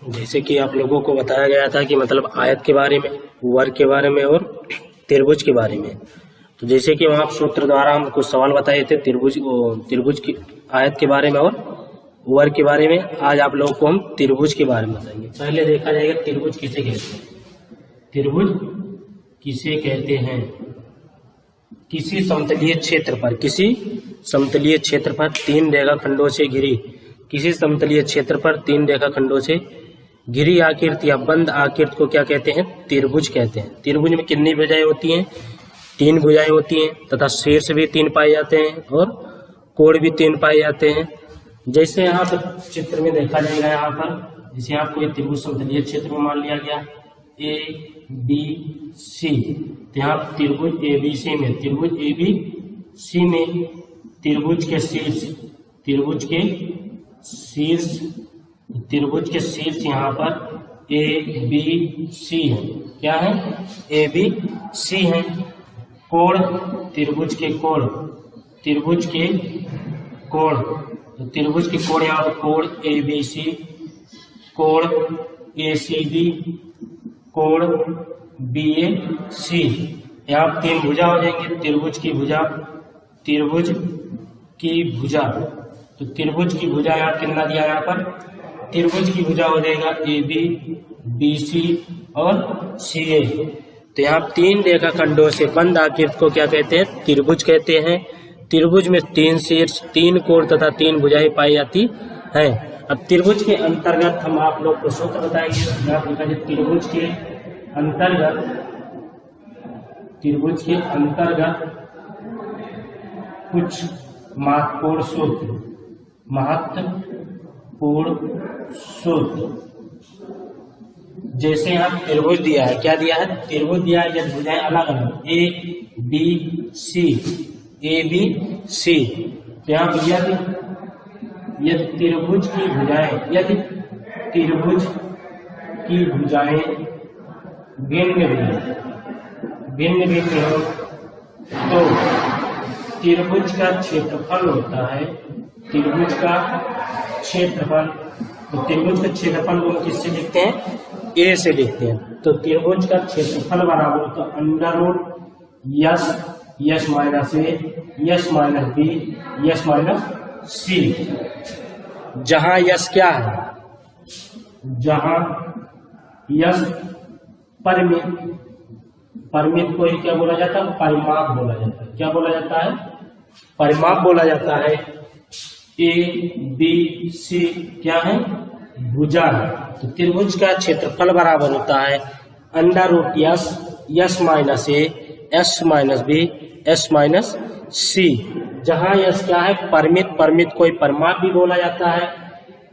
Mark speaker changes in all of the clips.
Speaker 1: जैसे कि आप लोगों को बताया गया था कि मतलब आयत के बारे में, वर्ग के बारे में और त्रिभुज के बारे में। तो जैसे कि वहाँ सूत्र द्वारा हम कुछ सवाल बताए थे त्रिभुज की आयत के बारे में और वर्ग के बारे में। आज आप लोगों को हम त्रिभुज के बारे में बताएंगे। पहले देखा जाएगा त्रिभुज किसे कहते हैं। त्रिभुज किसे कहते हैं? किसी समतलीय क्षेत्र पर तीन रेखाखंडों से घिरी, किसी समतलीय क्षेत्र पर तीन रेखाखंडों से घिरी आकृति या बंद आकृति को क्या कहते हैं? त्रिभुज कहते हैं। त्रिभुज में कितनी भुजाएं होती हैं? तीन भुजाएं होती हैं तथा शीर्ष भी तीन पाए जाते हैं और कोण भी तीन पाए जाते हैं। जैसे यहाँ पर चित्र में देखा जाएगा, यहाँ पर जैसे आपको ये त्रिभुज समतलीय क्षेत्र में मान लिया गया ए बी सी, तो यहाँ त्रिभुज ए बी सी में त्रिभुज के शीर्ष यहाँ पर ए बी सी है। क्या है? ए बी सी है। कोण, त्रिभुज के कोण यहाँ पर कोण ए बी सी, कोण ए सी बी, कोण बी ए सी। यहाँ तीन भुजा हो जाएंगे। त्रिभुज की भुजा तो त्रिभुज की भुजा यहाँ कितना दिया? यहाँ पर त्रिभुज की भुजा हो जाएगा ए बी, बी सी और सी ए। तो यहाँ तीन रेखाखंडों से बंद आकृति को क्या कहते हैं? त्रिभुज कहते हैं। त्रिभुज में तीन शीर्ष, तीन कोण तथा तीन भुजाएं पाई जाती हैं। अब त्रिभुज के अंतर्गत हम आप लोग को सूत्र बताएंगे। त्रिभुज के अंतर्गत कुछ महत्वपूर्ण सूत्र। जैसे यहाँ त्रिभुज दिया है, क्या दिया है? त्रिभुज दिया है जब भुजाएं अलग अलग ए बी सी, तो यहाँ यदि त्रिभुज की भुजाएं भिन्न भिन्न हो तो त्रिभुज का क्षेत्रफल होता है। त्रिभुज का क्षेत्रफल को हम किससे लिखते हैं? ए से लिखते हैं। तो त्रिभुज का क्षेत्रफल बराबर होता है under root S minus A, S minus B, S minus C. जहां यस क्या है? जहां यस परिमित को ही क्या बोला जाता है? परिमाप बोला जाता है। क्या बोला जाता है? परिमाप बोला जाता है। ए बी सी क्या है? भुजा है। तो त्रिभुज का क्षेत्रफल बराबर होता है under root S minus A, S minus B, S minus C. जहां यस क्या है? परिमित कोई परिमाप भी बोला जाता है,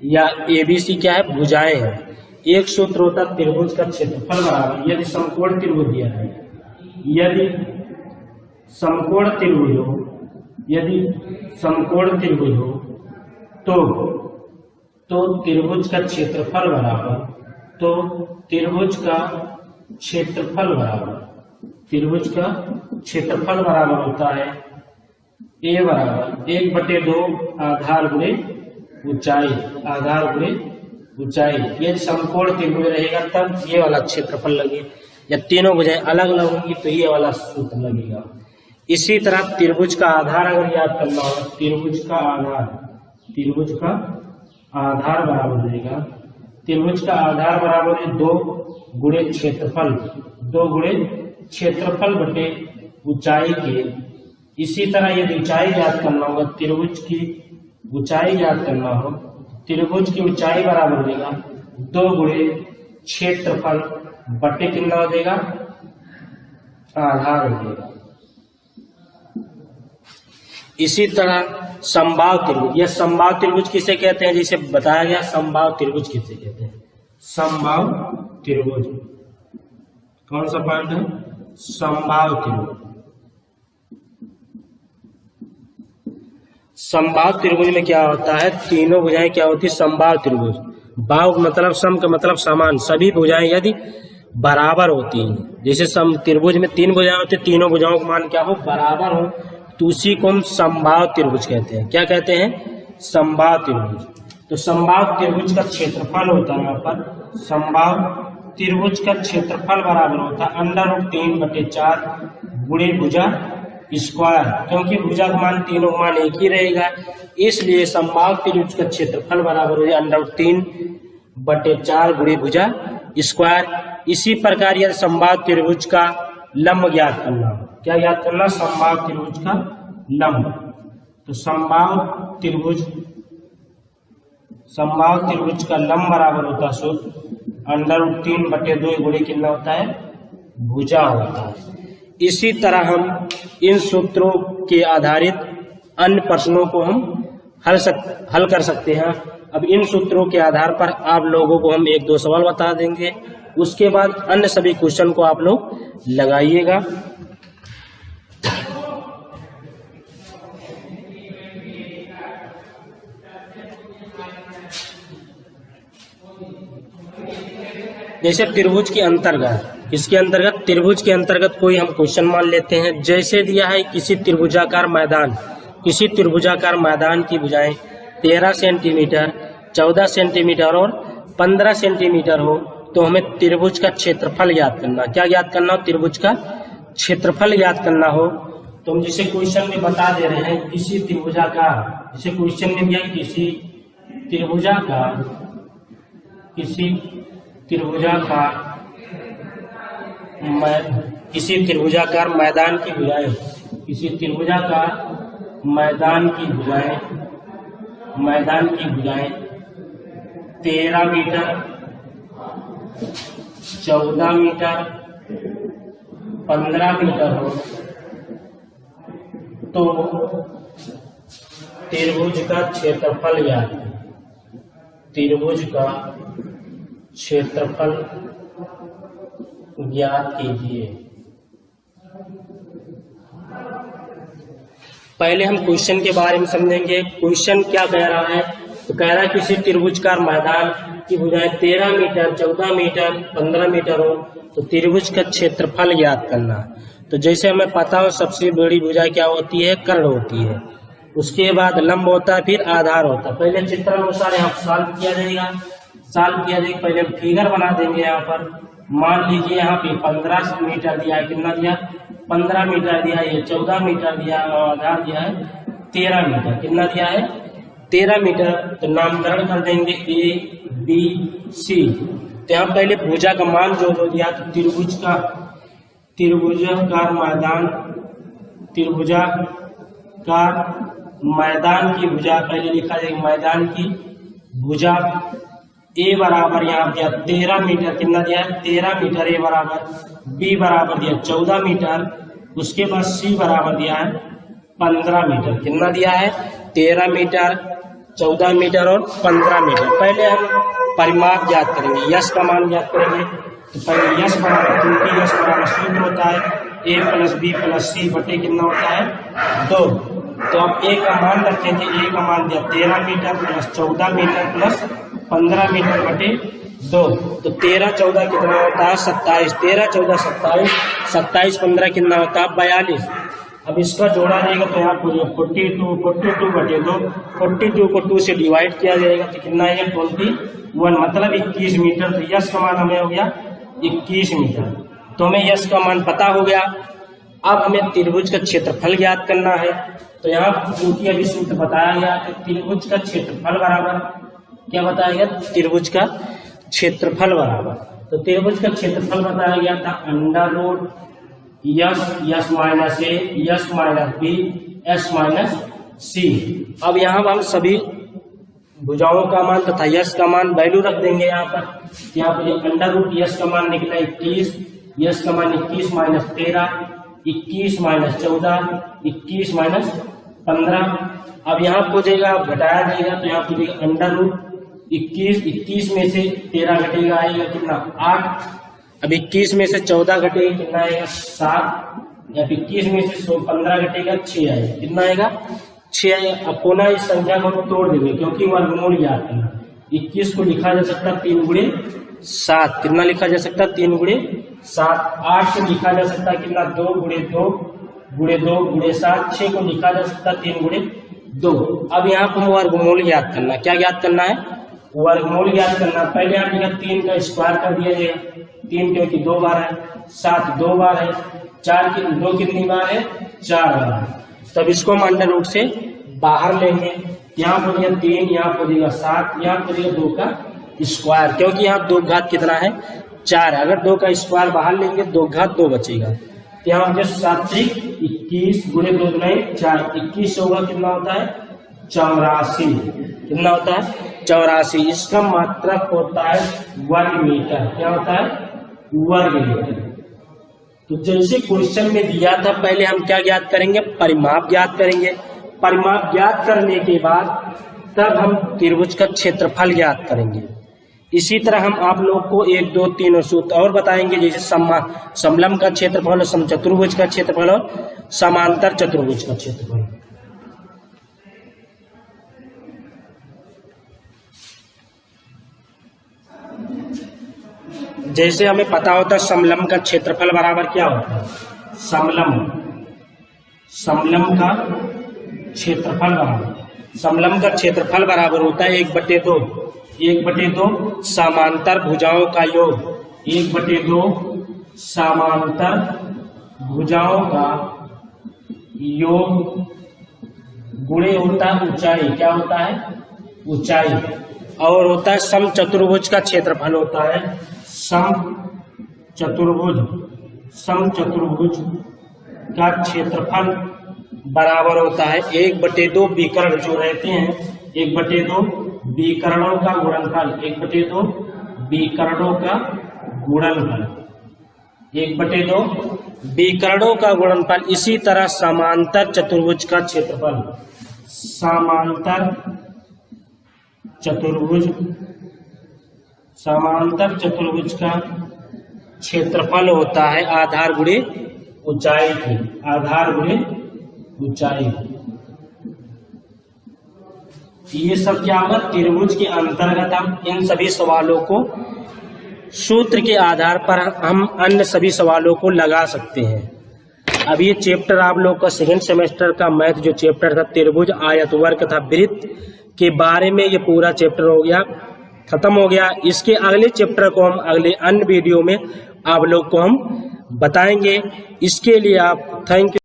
Speaker 1: या ए बी सी क्या है? भुजाएं हैं। एक सूत्र होता है त्रिभुज का क्षेत्रफल बराबर, यदि समकोण त्रिभुज दिया है, यदि समकोण त्रिभुज हो तो त्रिभुज का क्षेत्रफल बराबर, क्षेत्रफल बराबर होता है ए बराबर 1/2 आधार गुणे ऊंचाई। ये समकोण त्रिभुज रहेगा तब ये वाला क्षेत्रफल लगेगा। जब तीनों भुजाएं अलग अलग होंगी तो ये वाला सूत्र लगेगा। इसी तरह त्रिभुज का आधार अगर याद करना होगा, त्रिभुज का आधार बराबर रहेगा, त्रिभुज का आधार बराबर है 2 गुणे क्षेत्रफल बटे ऊंचाई के। इसी तरह यदि ऊंचाई याद करना होगा, त्रिभुज की ऊंचाई याद करना हो, त्रिभुज की ऊंचाई बराबर देगा 2 गुणे क्षेत्रफल बटे कितना हो जाएगा? आधार हो जाएगा। इसी तरह समबाहु त्रिभुज, यह समबाहु त्रिभुज किसे कहते हैं? जिसे बताया गया समबाहु त्रिभुज किसे कहते हैं? समबाहु त्रिभुज कौन सा पॉइंट है? समबाहु त्रिभुज। समबाहु त्रिभुज में क्या होता है? तीनों भुजाएं क्या होती है? समबाहु त्रिभुज। बाहु मतलब सम का मतलब समान, सभी भुजाएं यदि बराबर होती हैं। जैसे सम त्रिभुज में 3 भुजाएं होती है, तीनों भुजाओं का मान क्या हो? बराबर हो, तो उसी को हम समबाहु त्रिभुज कहते हैं। क्या कहते हैं? समबाहु त्रिभुज। तो समबाहु त्रिभुज का क्षेत्रफल होता है यहाँ पर, समबाहु त्रिभुज का क्षेत्रफल बराबर होता है √3/4 गुणे भुजा स्क्वायर, क्योंकि भुजा का मान तीनों मान एक ही रहेगा, इसलिए समबाहु त्रिभुज का क्षेत्रफल बराबर हो जाए √3/4 गुणे भुजा स्क्वायर। इसी प्रकार यदि समबाहु त्रिभुज का लंब ज्ञात करना, क्या ज्ञात करना, समबाहु त्रिभुज का लंब, तो समबाहु त्रिभुज का लंब बराबर होता है सूत्र √3/2 गुणे कितना होता है, भुजा होता है। इसी तरह हम इन सूत्रों के आधारित अन्य प्रश्नों को हम हल कर सकते हैं। अब इन सूत्रों के आधार पर आप लोगों को हम 1-2 सवाल बता देंगे, उसके बाद अन्य सभी क्वेश्चन को आप लोग लगाइएगा। जैसे त्रिभुज के अंतर्गत, इसके अंतर्गत त्रिभुज के अंतर्गत कोई हम क्वेश्चन मान लेते हैं। जैसे दिया है किसी त्रिभुजाकार मैदान की भुजाएं 13 सेंटीमीटर, 14 सेंटीमीटर और 15 सेंटीमीटर हो, तो हमें त्रिभुज का क्षेत्रफल ज्ञात करना। क्या ज्ञात करना हो, त्रिभुज का क्षेत्रफल ज्ञात करना हो। तो हम जिसे क्वेश्चन में बता दे रहे हैं, किसी त्रिभुजाकार, जिसे क्वेश्चन में दिया किसी त्रिभुजाकार मैदान की भुजाएं, किसी त्रिभुजाकार मैदान की भुजाएं 13 मीटर, 14 मीटर, 15 मीटर हो, तो त्रिभुज का क्षेत्रफल ज्ञात, त्रिभुज का क्षेत्रफल ज्ञात कीजिए। पहले हम क्वेश्चन के बारे में समझेंगे। क्वेश्चन क्या कह रहा है, तो कह रहा है किसी त्रिभुजकार मैदान की भुजाएं 13 मीटर, 14 मीटर, 15 मीटर हो, तो त्रिभुज का क्षेत्रफल ज्ञात करना। तो जैसे हमें पता हो सबसे बड़ी भुजा क्या होती है, कर्ण होती है, उसके बाद लंब होता है, फिर आधार होता है। पहले चित्र अनुसार यहाँ सॉल्व किया जाएगा, पहले फिगर बना देंगे। यहाँ पर मान लीजिए यहाँ पे 15 मीटर दिया है, कितना दिया, 15 मीटर दिया है, 14 मीटर दिया है और आधार दिया है 13 मीटर, कितना दिया है 13 मीटर। तो नामकरण कर देंगे ABC। तो यहाँ पहले भुजा का मान जो दिया, तो त्रिभुजाकार मैदान की भुजा पहले लिखा जाएगा, मैदान की भुजा A बराबर यहाँ दिया 13 मीटर, कितना दिया है 13 मीटर, A बराबर, B बराबर दिया 14 मीटर, उसके बाद C बराबर दिया है 15 मीटर, कितना दिया है 13 मीटर, 14 मीटर और 15 मीटर। पहले हम परिमाप ज्ञात करेंगे, यश का मान ज्ञात करेंगे। तो पहले यश बराबर, क्योंकि यश बराबर सूत्र होता है A + B + C बटे कितना होता है 2। तो अब A का मान रखेंगे, A का मान दिया 13 मीटर + 14 मीटर + 15 मीटर बटे 2। तो 13 14 कितना होता है 27, 13 14 27, 27 15 कितना होता है 42। अब इसका जोड़ा जाएगा तो यहाँ 42 बटे 2, 42 को 2 से डिवाइड किया जाएगा तो कितना आएगा 21, मतलब 21 मीटर। तो यश का मान हमें हो गया 21 मीटर। तो हमें यश का मान पता हो गया। अब हमें त्रिभुज का क्षेत्रफल ज्ञात करना है। तो यहाँ क्योंकि अभी सूत्र बताया गया कि त्रिभुज का क्षेत्रफल बराबर, क्या बताया गया, त्रिभुज का क्षेत्रफल बराबर, तो त्रिभुज का क्षेत्रफल बताया गया था √S minus A, S minus B, S minus C. अब यहाँ हम सभी भुजाओं का मान तथा यश का मान वैल्यू रख देंगे। यहाँ पर √यस का मान निकला 21, यश का मान 21 माइनस 13, 21 माइनस 14, 21 माइनस 15। अब यहाँ पूछेगा घटाया जाएगा, तो यहाँ पूछेगा √21 में से 13 घटेगा, आएगा कितना 8। अब 21 में से 14 घटेगा, कितना आएगा 7। या 21 में से 15 घटेगा 6 आएगा, कितना आएगा 6 आएगा। अब पुनः इस संख्या को तोड़ देंगे क्योंकि वर्गमूल याद करना। 21 को लिखा जा सकता 3 × 7, कितना लिखा जा सकता 3 × 7। 8 को लिखा जा सकता कितना 2 × 2 × 2 × 7। 6 को लिखा जा सकता 3 × 2। अब यहाँ पर वर्गमूल ज्ञात करना, क्या ज्ञात करना है? वर्गमूल ज्ञात करना। पहले आप यहाँ 3 का स्क्वायर कर दिया जाएगा, 3 क्योंकि 2 बार है, 7 2 बार है, 4 की 2 कितनी बार है? 4 बार है। तब इसको हम अंडर रूट से बाहर लेंगे, यहाँ पर दिया 3, यहाँ पर दिया 7, यहाँ पर दिया 2 का स्क्वायर, क्योंकि यहाँ 2 घात कितना है? 4 है। अगर 2 का स्क्वायर बाहर लेंगे 2 घात 2 बचेगा। यहाँ पर 7 21 गुणे 2 गुणे 4, 21 होगा, कितना होता है? 84। कितना होता है? 84। इसका मात्रक होता है वर्ग मीटर। क्या होता है? वर्ग मीटर। तो जैसे क्वेश्चन में दिया था, पहले हम क्या ज्ञात करेंगे? परिमाप ज्ञात करेंगे। परिमाप ज्ञात करने के बाद तब हम त्रिभुज का क्षेत्रफल ज्ञात करेंगे। इसी तरह हम आप लोग को 1 2 3 और सूत्र और बताएंगे, जैसे समलंब का क्षेत्रफल और समचतुर्भुज का क्षेत्रफल और समांतर चतुर्भुज का क्षेत्रफल। जैसे हमें पता होता है समलंब का क्षेत्रफल बराबर क्या होता है? समलंब का क्षेत्रफल बराबर होता है 1/2 समांतर भुजाओं का योग, 1/2 समांतर भुजाओं का योग गुणे होता है ऊंचाई। क्या होता है? ऊंचाई। और होता है समचतुर्भुज का क्षेत्रफल होता है समचतुर्भुज का क्षेत्रफल बराबर होता है 1/2 विकर्ण जो रहते हैं, 1/2 विकर्णों का गुणनफल, 1/2 विकर्णों का गुणनफल, 1/2 विकर्णों का गुणनफल। इसी तरह समांतर चतुर्भुज का क्षेत्रफल, समांतर चतुर्भुज का क्षेत्रफल होता है आधार गुणे ऊंचाई की, आधार गुणे ऊंचाई। ये सब क्या होगा? त्रिभुज के अंतर्गत हम इन सभी सवालों को सूत्र के आधार पर हम अन्य सभी सवालों को लगा सकते हैं। अब ये चैप्टर आप लोग का सेकेंड सेमेस्टर का मैथ जो चैप्टर था त्रिभुज, आयत, वर्ग तथा वृत्त के बारे में, ये पूरा चैप्टर हो गया, खत्म हो गया। इसके अगले चैप्टर को हम अगले अन्य वीडियो में आप लोग को हम बताएंगे। इसके लिए आप थैंक यू।